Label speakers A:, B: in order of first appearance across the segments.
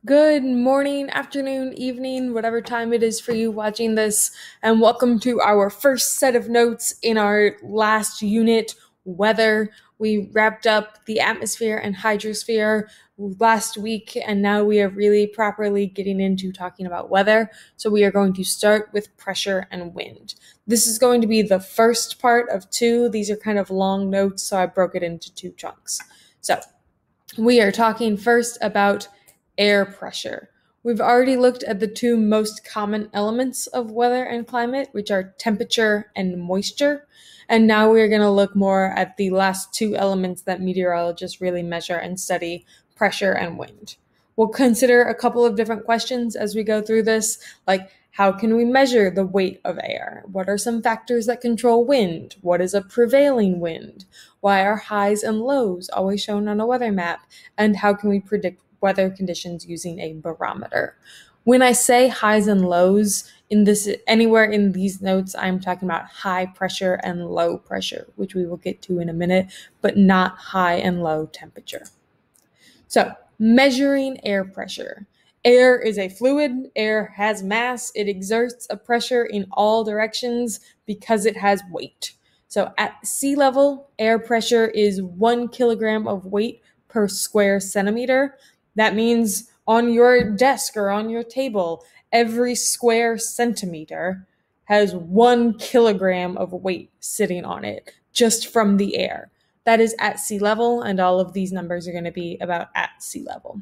A: Good morning, afternoon, evening, whatever time it is for you watching this, and welcome to our first set of notes in our last unit, weather. We wrapped up the atmosphere and hydrosphere last week, and now we are really properly getting into talking about weather. So we are going to start with pressure and wind. This is going to be the first part of two. These are kind of long notes, so I broke it into two chunks. So we are talking first about air pressure. We've already looked at the two most common elements of weather and climate, which are temperature and moisture. And now we're going to look more at the last two elements that meteorologists really measure and study, pressure and wind. We'll consider a couple of different questions as we go through this, like how can we measure the weight of air? What are some factors that control wind? What is a prevailing wind? Why are highs and lows always shown on a weather map? And how can we predict weather conditions using a barometer? When I say highs and lows in this anywhere in these notes, I'm talking about high pressure and low pressure, which we will get to in a minute, but not high and low temperature. So, measuring air pressure. Air is a fluid, air has mass, it exerts a pressure in all directions because it has weight. So, at sea level, air pressure is 1 kilogram of weight per square centimeter. That means on your desk or on your table, every square centimeter has 1 kilogram of weight sitting on it just from the air. That is at sea level, and all of these numbers are going to be about at sea level.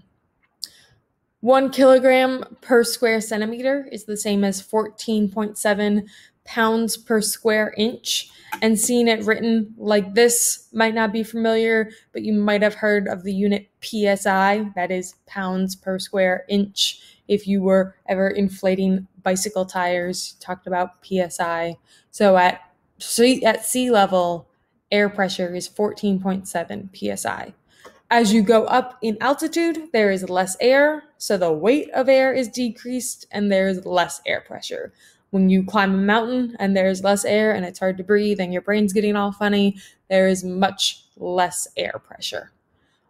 A: 1 kilogram per square centimeter is the same as 14.7 pounds per square inch. And seeing it written like this might not be familiar, but you might have heard of the unit PSI, that is pounds per square inch. If you were ever inflating bicycle tires, you talked about PSI. So at sea level, air pressure is 14.7 psi. As you go up in altitude, there is less air, so the weight of air is decreased and there's less air pressure. When you climb a mountain and there's less air and it's hard to breathe and your brain's getting all funny, there is much less air pressure.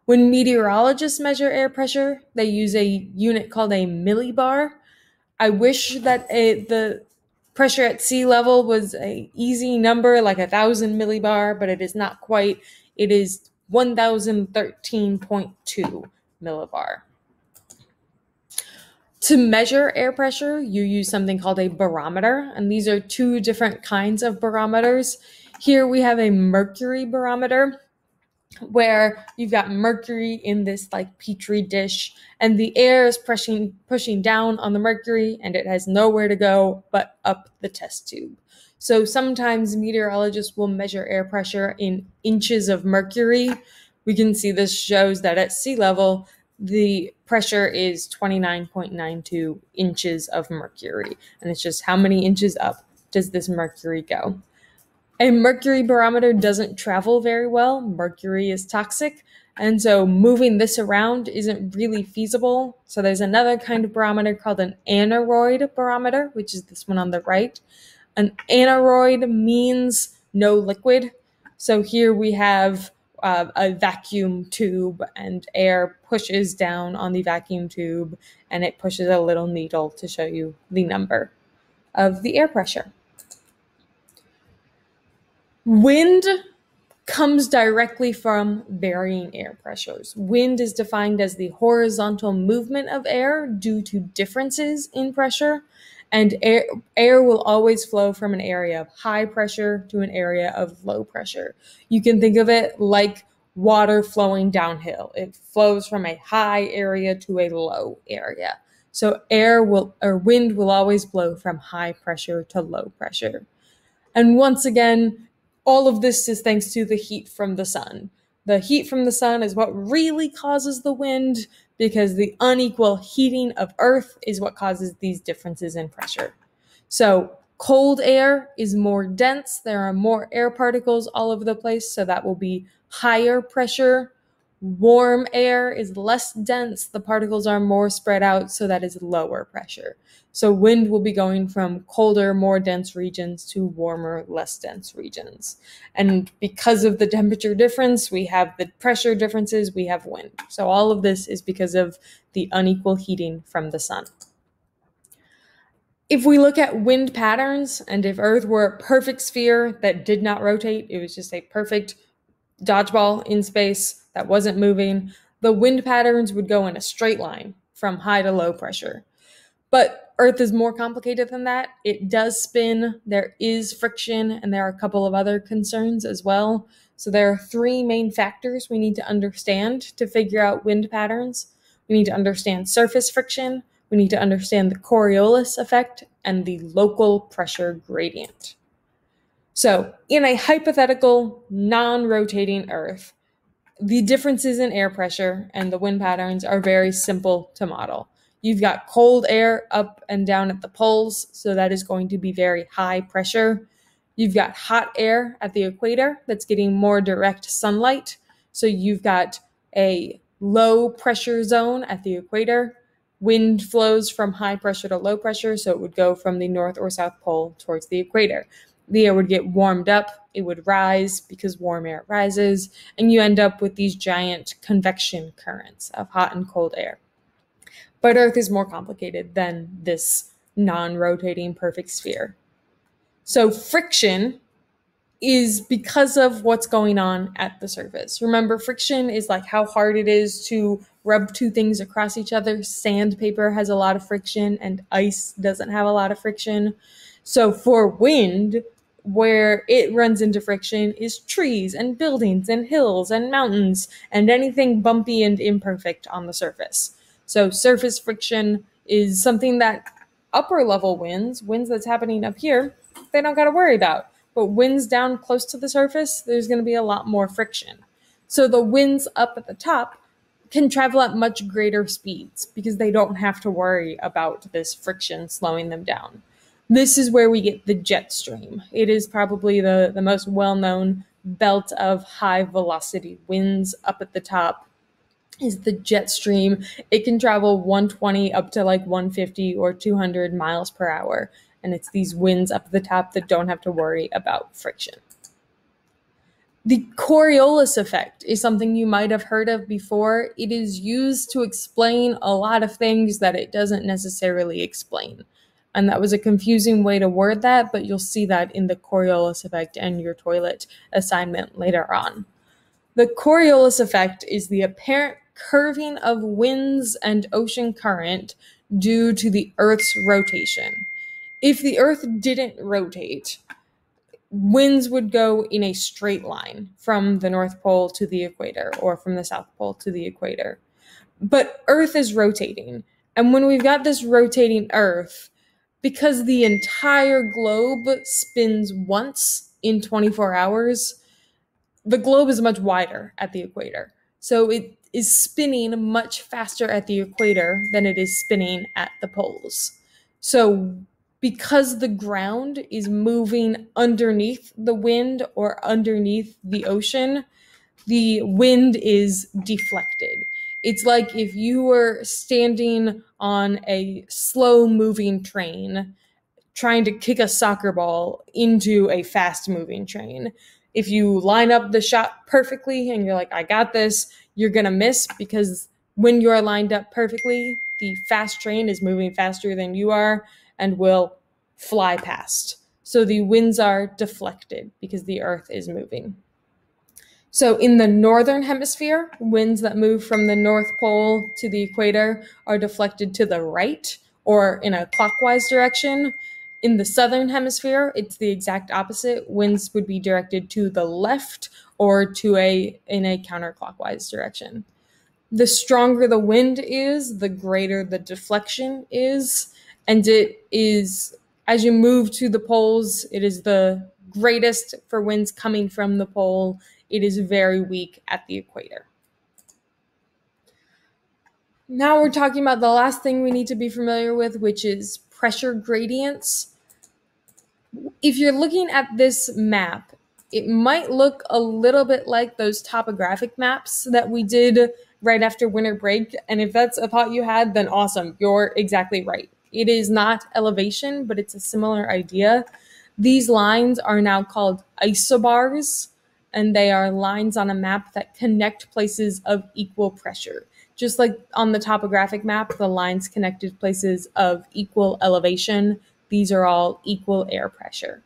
A: When meteorologists measure air pressure, they use a unit called a millibar. I wish that the pressure at sea level was an easy number like 1,000 millibar, but it is not quite. It is 1013.2 millibar. To measure air pressure, you use something called a barometer, and these are two different kinds of barometers. Here we have a mercury barometer, where you've got mercury in this like petri dish, and the air is pushing down on the mercury, and it has nowhere to go but up the test tube. So sometimes meteorologists will measure air pressure in inches of mercury. We can see this shows that at sea level, the pressure is 29.92 inches of mercury, and it's just how many inches up does this mercury go. A mercury barometer doesn't travel very well. Mercury is toxic, and so moving this around isn't really feasible. So there's another kind of barometer called an aneroid barometer, which is this one on the right. An aneroid means no liquid. So here we have a vacuum tube, and air pushes down on the vacuum tube, and it pushes a little needle to show you the number of the air pressure. Wind comes directly from varying air pressures. Wind is defined as the horizontal movement of air due to differences in pressure, and air will always flow from an area of high pressure to an area of low pressure. You can think of it like water flowing downhill. It flows from a high area to a low area. So wind will always blow from high pressure to low pressure. And once again, all of this is thanks to the heat from the sun. The heat from the sun is what really causes the wind, because the unequal heating of Earth is what causes these differences in pressure. So cold air is more dense. There are more air particles all over the place, so that will be higher pressure. Warm air is less dense, the particles are more spread out, so that is lower pressure. So wind will be going from colder, more dense regions to warmer, less dense regions. And because of the temperature difference, we have the pressure differences, we have wind. So all of this is because of the unequal heating from the sun. If we look at wind patterns, and if Earth were a perfect sphere that did not rotate, it was just a perfect dodgeball in space that wasn't moving, the wind patterns would go in a straight line from high to low pressure. But Earth is more complicated than that. It does spin, there is friction, and there are a couple of other concerns as well. So there are three main factors we need to understand to figure out wind patterns. We need to understand surface friction, we need to understand the Coriolis effect, and the local pressure gradient. So, in a hypothetical, non-rotating Earth, the differences in air pressure and the wind patterns are very simple to model. You've got cold air up and down at the poles, so that is going to be very high pressure. You've got hot air at the equator that's getting more direct sunlight, so you've got a low pressure zone at the equator. Wind flows from high pressure to low pressure, so it would go from the north or south pole towards the equator. The air would get warmed up, it would rise because warm air rises, and you end up with these giant convection currents of hot and cold air. But Earth is more complicated than this non-rotating perfect sphere. So friction is because of what's going on at the surface. Remember, friction is like how hard it is to rub two things across each other. Sandpaper has a lot of friction and ice doesn't have a lot of friction. So for wind, where it runs into friction is trees and buildings and hills and mountains and anything bumpy and imperfect on the surface. So surface friction is something that upper level winds that's happening up here, they don't got to worry about. But winds down close to the surface, there's going to be a lot more friction. So the winds up at the top can travel at much greater speeds because they don't have to worry about this friction slowing them down. This is where we get the jet stream. It is probably the most well-known belt of high velocity winds up at the top is the jet stream. It can travel 120 up to like 150 or 200 miles per hour. And it's these winds up at the top that don't have to worry about friction. The Coriolis effect is something you might have heard of before. It is used to explain a lot of things that it doesn't necessarily explain. And that was a confusing way to word that, but you'll see that in the Coriolis effect and your toilet assignment later on. The Coriolis effect is the apparent curving of winds and ocean current due to the Earth's rotation. If the Earth didn't rotate, winds would go in a straight line from the North Pole to the equator or from the South Pole to the equator. But Earth is rotating. And when we've got this rotating Earth, because the entire globe spins once in 24 hours, the globe is much wider at the equator. So it is spinning much faster at the equator than it is spinning at the poles. So because the ground is moving underneath the wind or underneath the ocean, the wind is deflected. It's like if you were standing on a slow-moving train trying to kick a soccer ball into a fast-moving train. If you line up the shot perfectly and you're like, I got this, you're going to miss because when you're lined up perfectly, the fast train is moving faster than you are and will fly past. So the winds are deflected because the Earth is moving. So in the northern hemisphere, winds that move from the North Pole to the equator are deflected to the right or in a clockwise direction. In the southern hemisphere, it's the exact opposite. Winds would be directed to the left or in a counterclockwise direction. The stronger the wind is, the greater the deflection is. And it is, as you move to the poles, it is the greatest for winds coming from the pole. It is very weak at the equator. Now we're talking about the last thing we need to be familiar with, which is pressure gradients. If you're looking at this map, it might look a little bit like those topographic maps that we did right after winter break. And if that's a thought you had, then awesome. You're exactly right. It is not elevation, but it's a similar idea. These lines are now called isobars, and they are lines on a map that connect places of equal pressure. Just like on the topographic map, the lines connected places of equal elevation. These are all equal air pressure.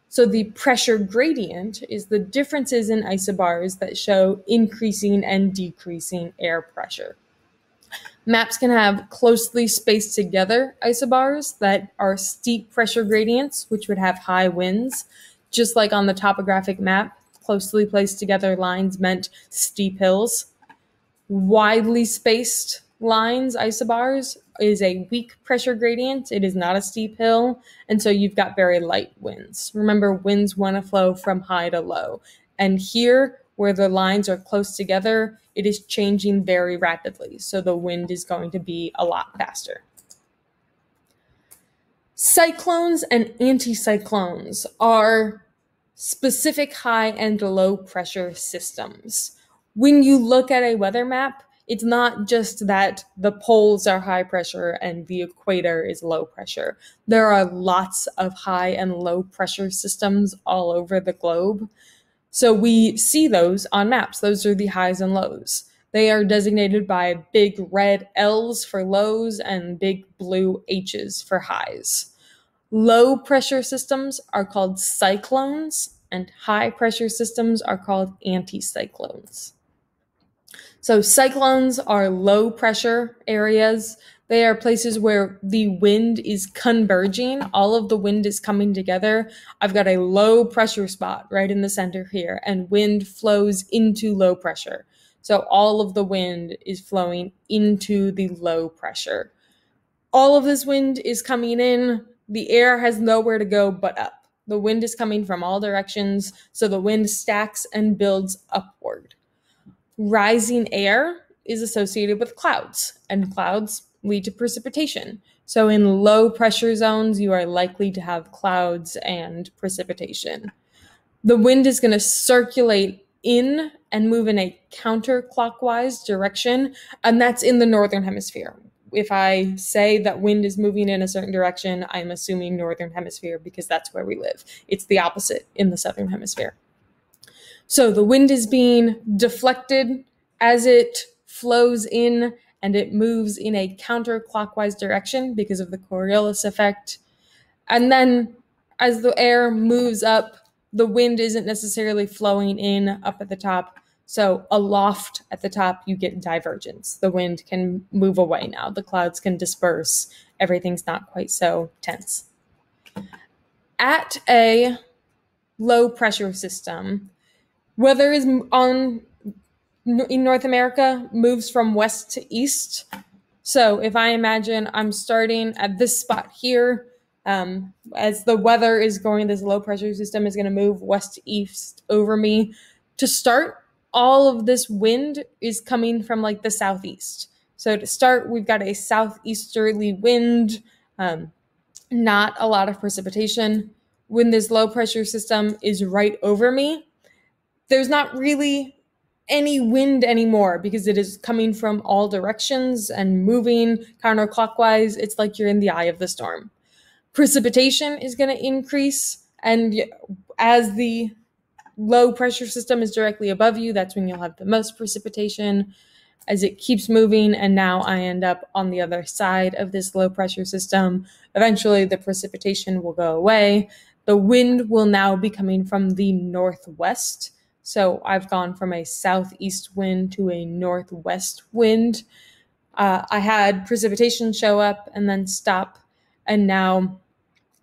A: So the pressure gradient is the differences in isobars that show increasing and decreasing air pressure. Maps can have closely spaced together isobars that are steep pressure gradients, which would have high winds. Just like on the topographic map, closely placed together lines meant steep hills. Widely spaced lines, isobars, is a weak pressure gradient. It is not a steep hill, and so you've got very light winds. Remember, winds want to flow from high to low. And here, where the lines are close together, it is changing very rapidly, so the wind is going to be a lot faster. Cyclones and anticyclones are specific high and low pressure systems. When you look at a weather map, it's not just that the poles are high pressure and the equator is low pressure. There are lots of high and low pressure systems all over the globe. So we see those on maps. Those are the highs and lows. They are designated by big red L's for lows and big blue H's for highs. Low pressure systems are called cyclones, and high pressure systems are called anticyclones. So cyclones are low pressure areas. They are places where the wind is converging. All of the wind is coming together. I've got a low pressure spot right in the center here, and wind flows into low pressure. So all of the wind is flowing into the low pressure. All of this wind is coming in. The air has nowhere to go but up. The wind is coming from all directions, so the wind stacks and builds upward. Rising air is associated with clouds, and clouds lead to precipitation. So in low pressure zones, you are likely to have clouds and precipitation. The wind is going to circulate in and move in a counterclockwise direction, and that's in the northern hemisphere. If I say that wind is moving in a certain direction, I'm assuming northern hemisphere because that's where we live. It's the opposite in the southern hemisphere. So the wind is being deflected as it flows in, and it moves in a counterclockwise direction because of the Coriolis effect. And then as the air moves up, the wind isn't necessarily flowing in up at the top. So aloft at the top, you get divergence. The wind can move away now. The clouds can disperse. Everything's not quite so tense. At a low pressure system, weather is in North America moves from west to east. So if I imagine I'm starting at this spot here, as the weather is going, this low pressure system is going to move west to east over me. To start, all of this wind is coming from like the southeast. So to start, we've got a southeasterly wind, not a lot of precipitation. When this low pressure system is right over me, there's not really any wind anymore because it is coming from all directions and moving counterclockwise. It's like you're in the eye of the storm. Precipitation is going to increase, and as the low pressure system is directly above you, that's when you'll have the most precipitation. As it keeps moving, and now I end up on the other side of this low pressure system, eventually the precipitation will go away. The wind will now be coming from the northwest. So I've gone from a southeast wind to a northwest wind. I had precipitation show up and then stop, and now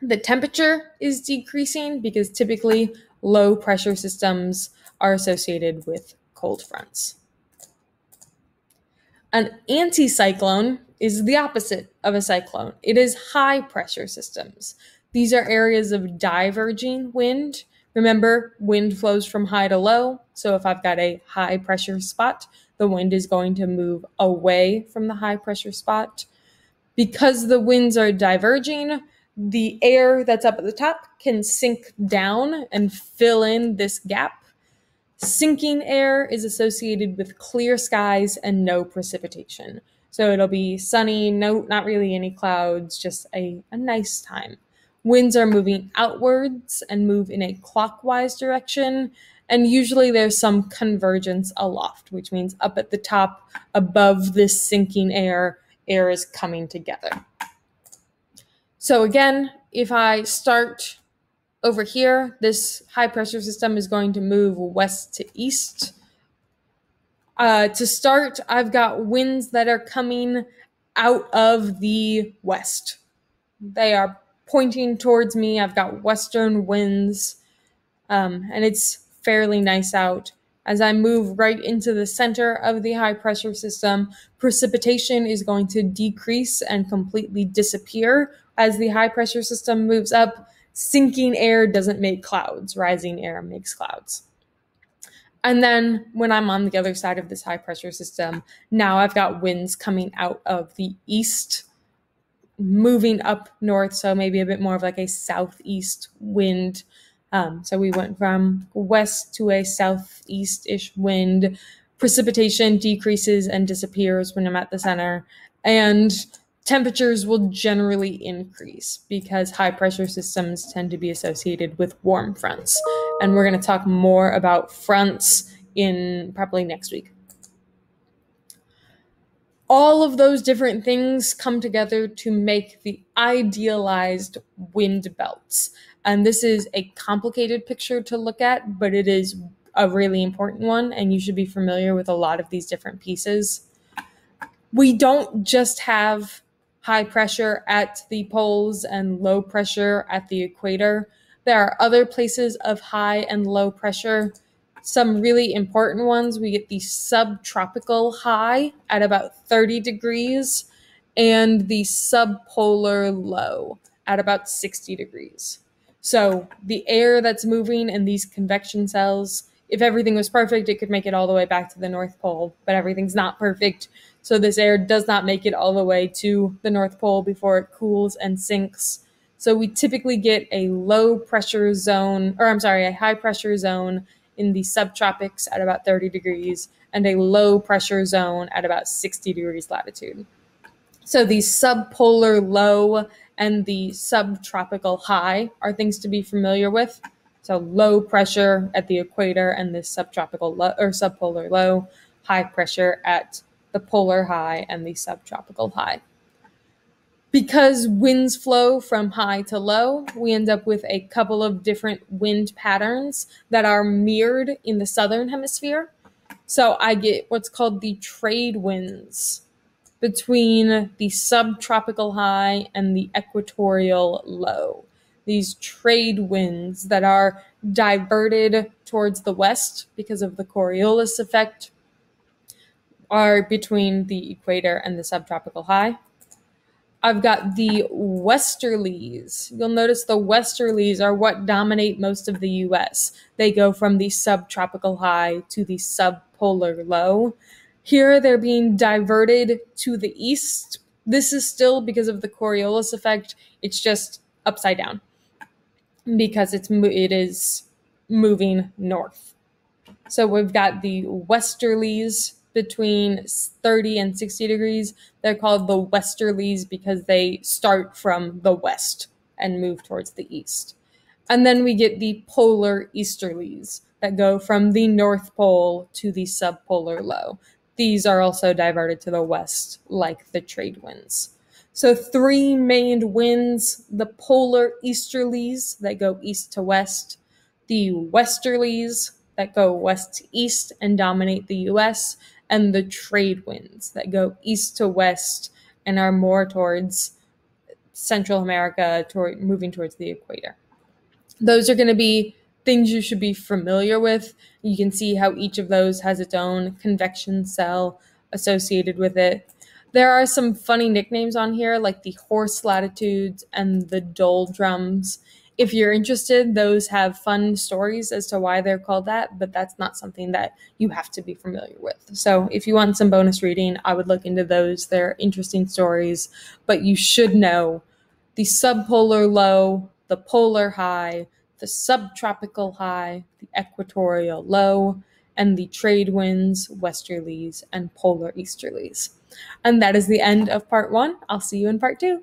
A: the temperature is decreasing because typically low pressure systems are associated with cold fronts. An anticyclone is the opposite of a cyclone. It is high pressure systems. These are areas of diverging wind. Remember, wind flows from high to low. So if I've got a high pressure spot, the wind is going to move away from the high pressure spot. Because the winds are diverging, The air that's up at the top can sink down and fill in this gap. Sinking air is associated with clear skies and no precipitation. So it'll be sunny, not really any clouds, just a nice time. Winds are moving outwards and move in a clockwise direction, and usually there's some convergence aloft, which means up at the top, above this sinking air is coming together. So again, if I start over here, this high pressure system is going to move west to east. To start, I've got winds that are coming out of the west. They are pointing towards me. I've got western winds, and it's fairly nice out. As I move right into the center of the high pressure system, precipitation is going to decrease and completely disappear as the high pressure system moves up. Sinking air doesn't make clouds. Rising air makes clouds. And then when I'm on the other side of this high pressure system, now I've got winds coming out of the east, moving up north, so maybe a bit more of like a southeast wind. So we went from west to a southeast-ish wind. Precipitation decreases and disappears when I'm at the center, and temperatures will generally increase because high pressure systems tend to be associated with warm fronts. And we're going to talk more about fronts in probably next week. All of those different things come together to make the idealized wind belts. And this is a complicated picture to look at, but it is a really important one, and you should be familiar with a lot of these different pieces. We don't just have high pressure at the poles and low pressure at the equator. There are other places of high and low pressure. Some really important ones, we get the subtropical high at about 30 degrees and the subpolar low at about 60 degrees. So the air that's moving in these convection cells, if everything was perfect, it could make it all the way back to the North Pole, but everything's not perfect. So this air does not make it all the way to the North Pole before it cools and sinks. So we typically get a a high pressure zone in the subtropics at about 30 degrees and a low pressure zone at about 60 degrees latitude. So the subpolar low and the subtropical high are things to be familiar with. So low pressure at the equator and the subtropical low or subpolar low, high pressure at the polar high and the subtropical high. Because winds flow from high to low, we end up with a couple of different wind patterns that are mirrored in the southern hemisphere. So I get what's called the trade winds between the subtropical high and the equatorial low. These trade winds that are diverted towards the west because of the Coriolis effect are between the equator and the subtropical high. I've got the westerlies. You'll notice the westerlies are what dominate most of the US. They go from the subtropical high to the subpolar low. Here they're being diverted to the east. This is still because of the Coriolis effect. It's just upside down because it is moving north. So we've got the westerlies between 30 and 60 degrees. They're called the westerlies because they start from the west and move towards the east. And then we get the polar easterlies that go from the North Pole to the subpolar low. These are also diverted to the west like the trade winds. So three main winds: the polar easterlies that go east to west, the westerlies that go west to east and dominate the US, and the trade winds that go east to west and are more towards Central America, moving towards the equator. Those are going to be things you should be familiar with. You can see how each of those has its own convection cell associated with it. There are some funny nicknames on here, like the horse latitudes and the doldrums. If you're interested, those have fun stories as to why they're called that, but that's not something that you have to be familiar with. So if you want some bonus reading, I would look into those. They're interesting stories, but you should know the subpolar low, the polar high, the subtropical high, the equatorial low, and the trade winds, westerlies, and polar easterlies. And that is the end of part 1. I'll see you in part 2.